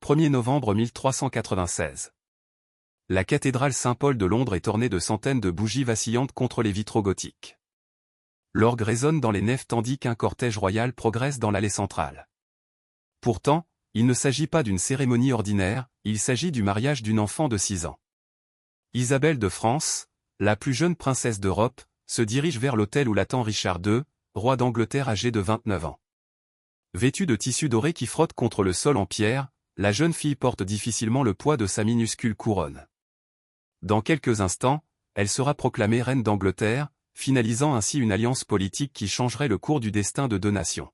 1er novembre 1396. La cathédrale Saint-Paul de Londres est ornée de centaines de bougies vacillantes contre les vitraux gothiques. L'orgue résonne dans les nefs tandis qu'un cortège royal progresse dans l'allée centrale. Pourtant, il ne s'agit pas d'une cérémonie ordinaire, il s'agit du mariage d'une enfant de 6 ans. Isabelle de France, la plus jeune princesse d'Europe, se dirige vers l'autel où l'attend Richard II, roi d'Angleterre âgé de 29 ans. Vêtue de tissu doré qui frotte contre le sol en pierre, la jeune fille porte difficilement le poids de sa minuscule couronne. Dans quelques instants, elle sera proclamée reine d'Angleterre, finalisant ainsi une alliance politique qui changerait le cours du destin de 2 nations.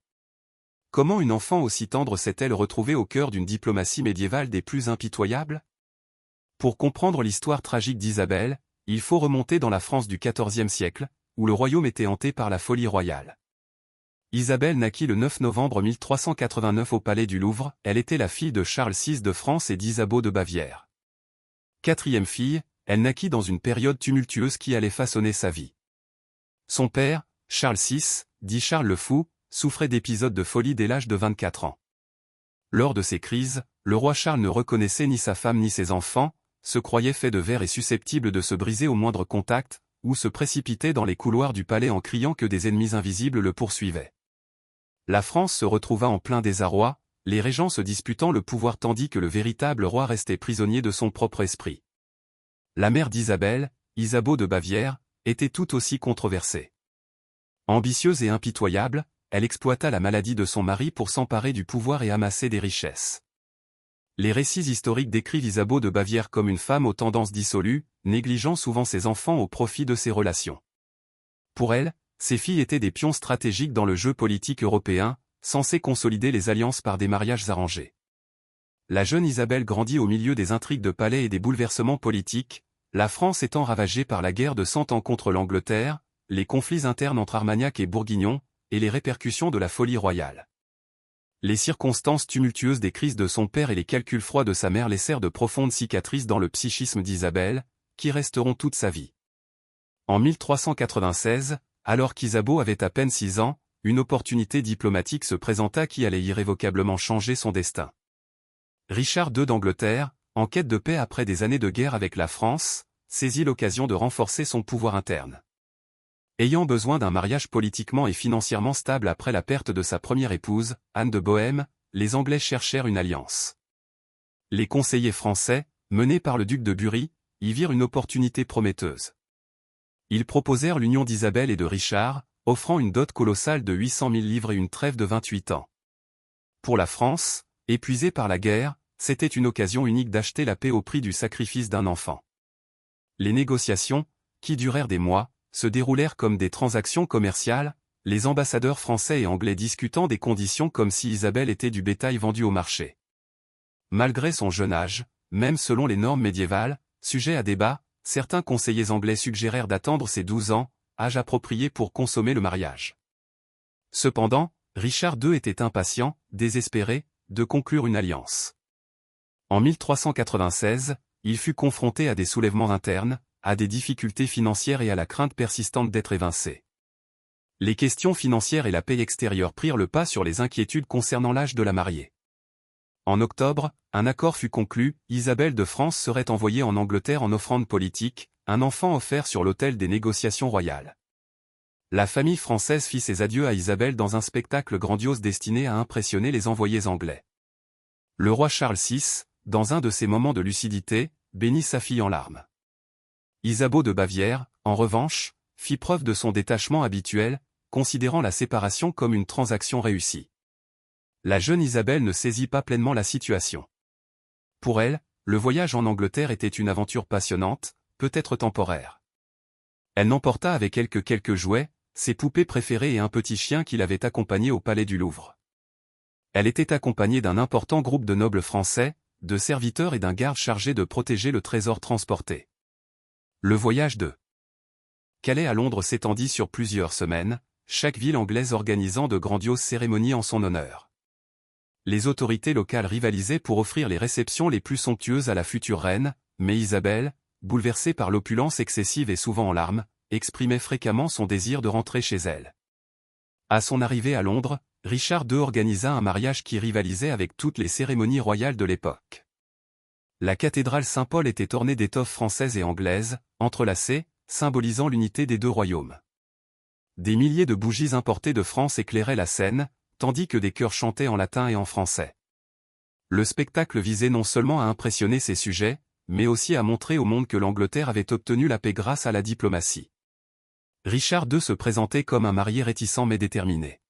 Comment une enfant aussi tendre s'est-elle retrouvée au cœur d'une diplomatie médiévale des plus impitoyables? Pour comprendre l'histoire tragique d'Isabelle, il faut remonter dans la France du XIVe siècle, où le royaume était hanté par la folie royale. Isabelle naquit le 9 novembre 1389 au Palais du Louvre, elle était la fille de Charles VI de France et d'Isabeau de Bavière. 4e fille, elle naquit dans une période tumultueuse qui allait façonner sa vie. Son père, Charles VI, dit Charles le Fou, souffrait d'épisodes de folie dès l'âge de 24 ans. Lors de ces crises, le roi Charles ne reconnaissait ni sa femme ni ses enfants, se croyait fait de verre et susceptible de se briser au moindre contact, ou se précipitait dans les couloirs du palais en criant que des ennemis invisibles le poursuivaient. La France se retrouva en plein désarroi, les régents se disputant le pouvoir tandis que le véritable roi restait prisonnier de son propre esprit. La mère d'Isabelle, Isabeau de Bavière, était tout aussi controversée. Ambitieuse et impitoyable, elle exploita la maladie de son mari pour s'emparer du pouvoir et amasser des richesses. Les récits historiques décrivent Isabeau de Bavière comme une femme aux tendances dissolues, négligeant souvent ses enfants au profit de ses relations. Pour elle, ses filles étaient des pions stratégiques dans le jeu politique européen, censés consolider les alliances par des mariages arrangés. La jeune Isabelle grandit au milieu des intrigues de palais et des bouleversements politiques, la France étant ravagée par la guerre de 100 ans contre l'Angleterre, les conflits internes entre Armagnac et Bourguignon, et les répercussions de la folie royale. Les circonstances tumultueuses des crises de son père et les calculs froids de sa mère laissèrent de profondes cicatrices dans le psychisme d'Isabelle, qui resteront toute sa vie. En 1396, alors qu'Isabeau avait à peine 6 ans, une opportunité diplomatique se présenta qui allait irrévocablement changer son destin. Richard II d'Angleterre, en quête de paix après des années de guerre avec la France, saisit l'occasion de renforcer son pouvoir interne. Ayant besoin d'un mariage politiquement et financièrement stable après la perte de sa première épouse, Anne de Bohême, les Anglais cherchèrent une alliance. Les conseillers français, menés par le duc de Bury, y virent une opportunité prometteuse. Ils proposèrent l'union d'Isabelle et de Richard, offrant une dot colossale de 800 000 livres et une trêve de 28 ans. Pour la France, épuisée par la guerre, c'était une occasion unique d'acheter la paix au prix du sacrifice d'un enfant. Les négociations, qui durèrent des mois, se déroulèrent comme des transactions commerciales, les ambassadeurs français et anglais discutant des conditions comme si Isabelle était du bétail vendu au marché. Malgré son jeune âge, même selon les normes médiévales, sujet à débat, certains conseillers anglais suggérèrent d'attendre ses 12 ans, âge approprié pour consommer le mariage. Cependant, Richard II était impatient, désespéré, de conclure une alliance. En 1396, il fut confronté à des soulèvements internes, à des difficultés financières et à la crainte persistante d'être évincé. Les questions financières et la paix extérieure prirent le pas sur les inquiétudes concernant l'âge de la mariée. En octobre, un accord fut conclu, Isabelle de France serait envoyée en Angleterre en offrande politique, un enfant offert sur l'autel des négociations royales. La famille française fit ses adieux à Isabelle dans un spectacle grandiose destiné à impressionner les envoyés anglais. Le roi Charles VI, dans un de ses moments de lucidité, bénit sa fille en larmes. Isabeau de Bavière, en revanche, fit preuve de son détachement habituel, considérant la séparation comme une transaction réussie. La jeune Isabelle ne saisit pas pleinement la situation. Pour elle, le voyage en Angleterre était une aventure passionnante, peut-être temporaire. Elle n'emporta avec elle que quelques jouets, ses poupées préférées et un petit chien qui l'avait accompagnée au Palais du Louvre. Elle était accompagnée d'un important groupe de nobles français, de serviteurs et d'un garde chargé de protéger le trésor transporté. Le voyage de Calais à Londres s'étendit sur plusieurs semaines, chaque ville anglaise organisant de grandioses cérémonies en son honneur. Les autorités locales rivalisaient pour offrir les réceptions les plus somptueuses à la future reine, mais Isabelle, bouleversée par l'opulence excessive et souvent en larmes, exprimait fréquemment son désir de rentrer chez elle. À son arrivée à Londres, Richard II organisa un mariage qui rivalisait avec toutes les cérémonies royales de l'époque. La cathédrale Saint-Paul était ornée d'étoffes françaises et anglaises, entrelacées, symbolisant l'unité des deux royaumes. Des milliers de bougies importées de France éclairaient la scène, tandis que des chœurs chantaient en latin et en français. Le spectacle visait non seulement à impressionner ses sujets, mais aussi à montrer au monde que l'Angleterre avait obtenu la paix grâce à la diplomatie. Richard II se présentait comme un marié réticent mais déterminé.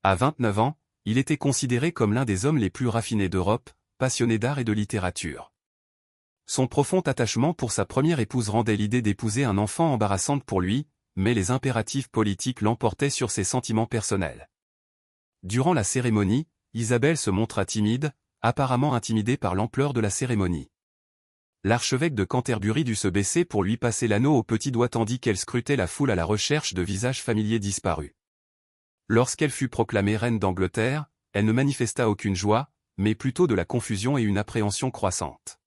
À 29 ans, il était considéré comme l'un des hommes les plus raffinés d'Europe, passionné d'art et de littérature. Son profond attachement pour sa première épouse rendait l'idée d'épouser un enfant embarrassante pour lui, mais les impératifs politiques l'emportaient sur ses sentiments personnels. Durant la cérémonie, Isabelle se montra timide, apparemment intimidée par l'ampleur de la cérémonie. L'archevêque de Canterbury dut se baisser pour lui passer l'anneau au petit doigt tandis qu'elle scrutait la foule à la recherche de visages familiers disparus. Lorsqu'elle fut proclamée reine d'Angleterre, elle ne manifesta aucune joie, mais plutôt de la confusion et une appréhension croissante.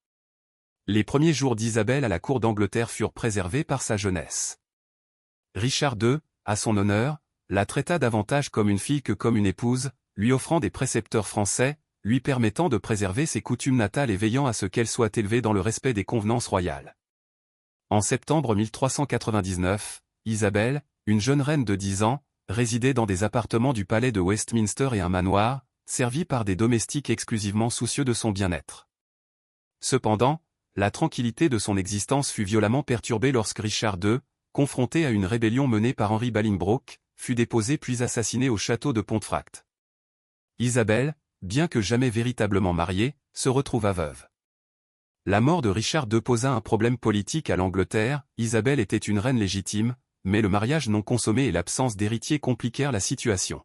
Les premiers jours d'Isabelle à la cour d'Angleterre furent préservés par sa jeunesse. Richard II, à son honneur, la traita davantage comme une fille que comme une épouse, lui offrant des précepteurs français, lui permettant de préserver ses coutumes natales et veillant à ce qu'elles soient élevées dans le respect des convenances royales. En septembre 1399, Isabelle, une jeune reine de 10 ans, résidait dans des appartements du palais de Westminster et un manoir, servi par des domestiques exclusivement soucieux de son bien-être. Cependant, la tranquillité de son existence fut violemment perturbée lorsque Richard II, confronté à une rébellion menée par Henry Bolingbroke, fut déposé puis assassiné au château de Pontefract. Isabelle, bien que jamais véritablement mariée, se retrouva veuve. La mort de Richard II posa un problème politique à l'Angleterre. Isabelle était une reine légitime, mais le mariage non consommé et l'absence d'héritier compliquèrent la situation.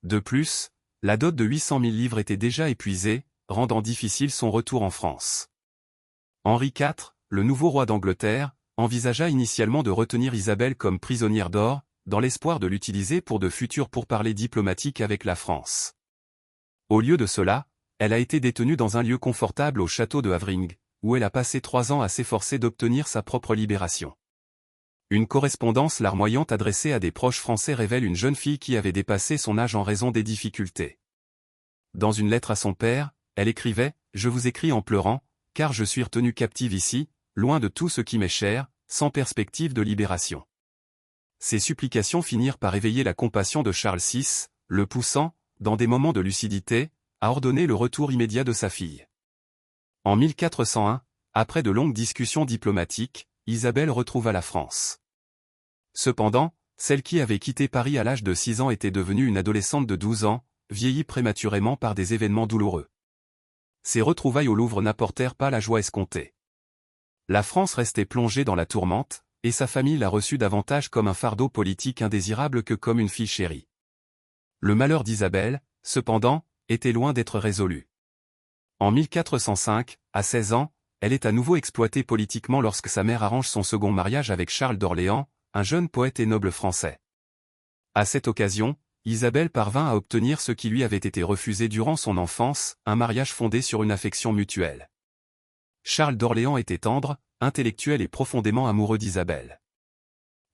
De plus, la dot de 800 000 livres était déjà épuisée, rendant difficile son retour en France. Henri IV, le nouveau roi d'Angleterre, envisagea initialement de retenir Isabelle comme prisonnière d'or, dans l'espoir de l'utiliser pour de futurs pourparlers diplomatiques avec la France. Au lieu de cela, elle a été détenue dans un lieu confortable au château de Havering, où elle a passé 3 ans à s'efforcer d'obtenir sa propre libération. Une correspondance larmoyante adressée à des proches français révèle une jeune fille qui avait dépassé son âge en raison des difficultés. Dans une lettre à son père, elle écrivait « Je vous écris en pleurant, car je suis retenue captive ici, loin de tout ce qui m'est cher, sans perspective de libération. » Ces supplications finirent par éveiller la compassion de Charles VI, le poussant, dans des moments de lucidité, à ordonner le retour immédiat de sa fille. En 1401, après de longues discussions diplomatiques, Isabelle retrouva la France. Cependant, celle qui avait quitté Paris à l'âge de 6 ans était devenue une adolescente de 12 ans, vieillie prématurément par des événements douloureux. Ces retrouvailles au Louvre n'apportèrent pas la joie escomptée. La France restait plongée dans la tourmente, et sa famille la reçut davantage comme un fardeau politique indésirable que comme une fille chérie. Le malheur d'Isabelle, cependant, était loin d'être résolu. En 1405, à 16 ans, elle est à nouveau exploitée politiquement lorsque sa mère arrange son second mariage avec Charles d'Orléans, un jeune poète et noble français. À cette occasion, Isabelle parvint à obtenir ce qui lui avait été refusé durant son enfance, un mariage fondé sur une affection mutuelle. Charles d'Orléans était tendre, intellectuel et profondément amoureux d'Isabelle.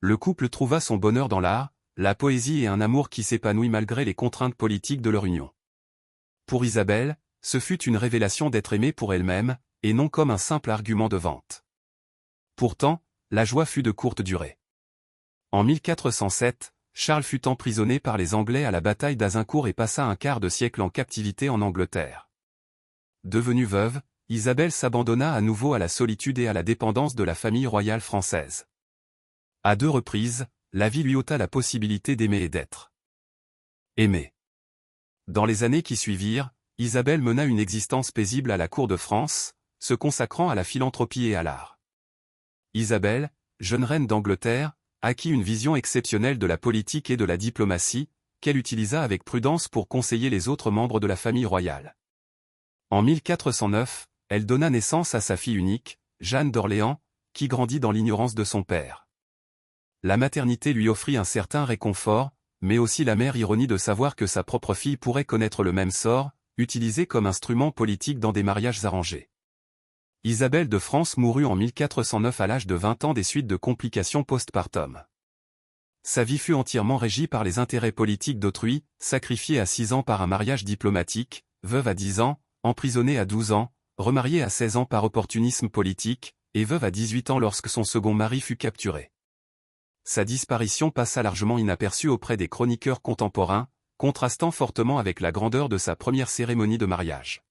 Le couple trouva son bonheur dans l'art, la poésie et un amour qui s'épanouit malgré les contraintes politiques de leur union. Pour Isabelle, ce fut une révélation d'être aimée pour elle-même, et non comme un simple argument de vente. Pourtant, la joie fut de courte durée. En 1407, Charles fut emprisonné par les Anglais à la bataille d'Azincourt et passa un quart de siècle en captivité en Angleterre. Devenue veuve, Isabelle s'abandonna à nouveau à la solitude et à la dépendance de la famille royale française. À 2 reprises, la vie lui ôta la possibilité d'aimer et d'être aimée. Dans les années qui suivirent, Isabelle mena une existence paisible à la cour de France, se consacrant à la philanthropie et à l'art. Isabelle, jeune reine d'Angleterre, acquit une vision exceptionnelle de la politique et de la diplomatie, qu'elle utilisa avec prudence pour conseiller les autres membres de la famille royale. En 1409, elle donna naissance à sa fille unique, Jeanne d'Orléans, qui grandit dans l'ignorance de son père. La maternité lui offrit un certain réconfort, mais aussi l'amère ironie de savoir que sa propre fille pourrait connaître le même sort, utilisée comme instrument politique dans des mariages arrangés. Isabelle de France mourut en 1409 à l'âge de 20 ans des suites de complications postpartum. Sa vie fut entièrement régie par les intérêts politiques d'autrui, sacrifiée à 6 ans par un mariage diplomatique, veuve à 10 ans, emprisonnée à 12 ans, remariée à 16 ans par opportunisme politique, et veuve à 18 ans lorsque son second mari fut capturé. Sa disparition passa largement inaperçue auprès des chroniqueurs contemporains, contrastant fortement avec la grandeur de sa première cérémonie de mariage.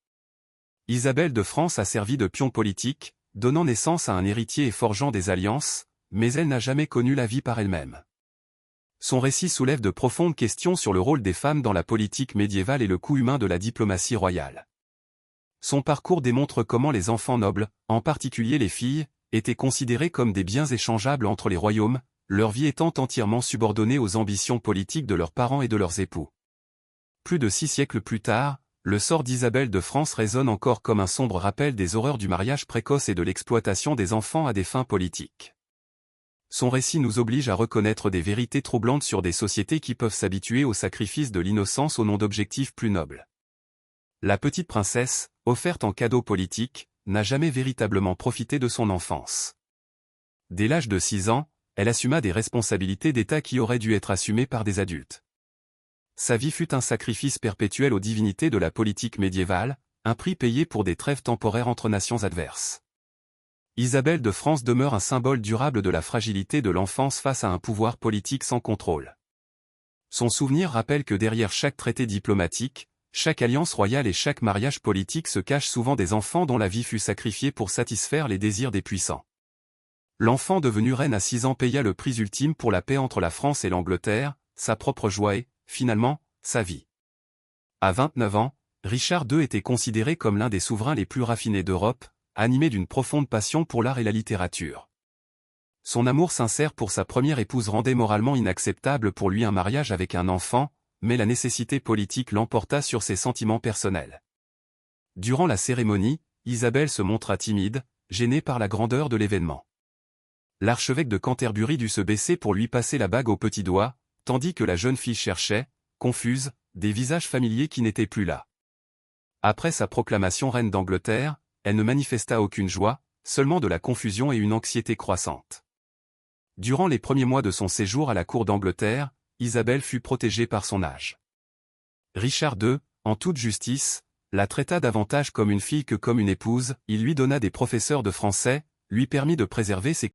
Isabelle de France a servi de pion politique, donnant naissance à un héritier et forgeant des alliances, mais elle n'a jamais connu la vie par elle-même. Son récit soulève de profondes questions sur le rôle des femmes dans la politique médiévale et le coût humain de la diplomatie royale. Son parcours démontre comment les enfants nobles, en particulier les filles, étaient considérés comme des biens échangeables entre les royaumes, leur vie étant entièrement subordonnée aux ambitions politiques de leurs parents et de leurs époux. Plus de 6 siècles plus tard, le sort d'Isabelle de France résonne encore comme un sombre rappel des horreurs du mariage précoce et de l'exploitation des enfants à des fins politiques. Son récit nous oblige à reconnaître des vérités troublantes sur des sociétés qui peuvent s'habituer au sacrifice de l'innocence au nom d'objectifs plus nobles. La petite princesse, offerte en cadeau politique, n'a jamais véritablement profité de son enfance. Dès l'âge de 6 ans, elle assuma des responsabilités d'État qui auraient dû être assumées par des adultes. Sa vie fut un sacrifice perpétuel aux divinités de la politique médiévale, un prix payé pour des trêves temporaires entre nations adverses. Isabelle de France demeure un symbole durable de la fragilité de l'enfance face à un pouvoir politique sans contrôle. Son souvenir rappelle que derrière chaque traité diplomatique, chaque alliance royale et chaque mariage politique se cachent souvent des enfants dont la vie fut sacrifiée pour satisfaire les désirs des puissants. L'enfant devenu reine à 6 ans paya le prix ultime pour la paix entre la France et l'Angleterre, sa propre joie et, finalement, sa vie. À 29 ans, Richard II était considéré comme l'un des souverains les plus raffinés d'Europe, animé d'une profonde passion pour l'art et la littérature. Son amour sincère pour sa première épouse rendait moralement inacceptable pour lui un mariage avec un enfant, mais la nécessité politique l'emporta sur ses sentiments personnels. Durant la cérémonie, Isabelle se montra timide, gênée par la grandeur de l'événement. L'archevêque de Canterbury dut se baisser pour lui passer la bague au petit doigt, tandis que la jeune fille cherchait, confuse, des visages familiers qui n'étaient plus là. Après sa proclamation reine d'Angleterre, elle ne manifesta aucune joie, seulement de la confusion et une anxiété croissante. Durant les premiers mois de son séjour à la cour d'Angleterre, Isabelle fut protégée par son âge. Richard II, en toute justice, la traita davantage comme une fille que comme une épouse, il lui donna des professeurs de français, lui permit de préserver ses